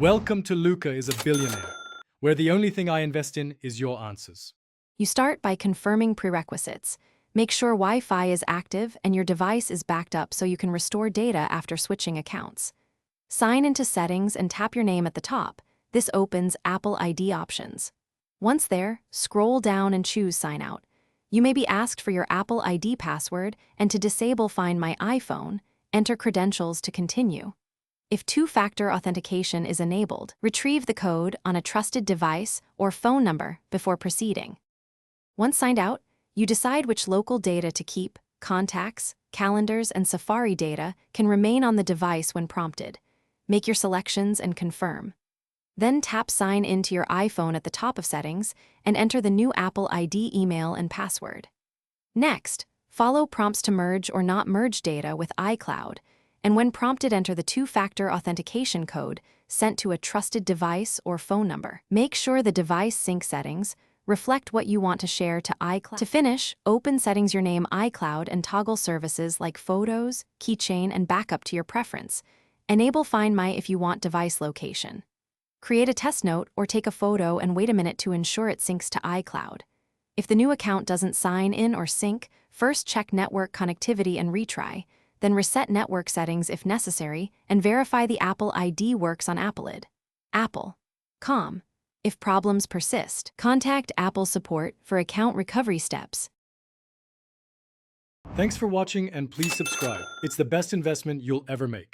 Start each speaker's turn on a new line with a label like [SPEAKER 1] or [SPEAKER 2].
[SPEAKER 1] Welcome to Luca is a Billionaire, where the only thing I invest in is your answers.
[SPEAKER 2] You start by confirming prerequisites. Make sure Wi-Fi is active and your device is backed up so you can restore data after switching accounts. Sign into Settings and tap your name at the top. This opens Apple ID options. Once there, scroll down and choose Sign Out. You may be asked for your Apple ID password, and to disable Find My iPhone, enter credentials to continue. If two-factor authentication is enabled, retrieve the code on a trusted device or phone number before proceeding. Once signed out, you decide which local data to keep. Contacts, calendars, and Safari data can remain on the device when prompted. Make your selections and confirm. Then tap Sign In to your iPhone at the top of Settings and enter the new Apple ID email and password. Next, follow prompts to merge or not merge data with Icloud, and when prompted, enter the two-factor authentication code sent to a trusted device or phone number. Make sure the device sync settings reflect what you want to share to iCloud. To finish, open Settings your name iCloud and toggle services like Photos, Keychain, and Backup to your preference. Enable Find My if you want device location. Create a test note or take a photo and wait a minute to ensure it syncs to iCloud. If the new account doesn't sign in or sync, first check network connectivity and retry. Then reset network settings if necessary, and verify the Apple ID works on Apple. Apple.com. If problems persist, contact Apple support for account recovery steps.
[SPEAKER 1] Thanks for watching, and please subscribe. It's the best investment you'll ever make.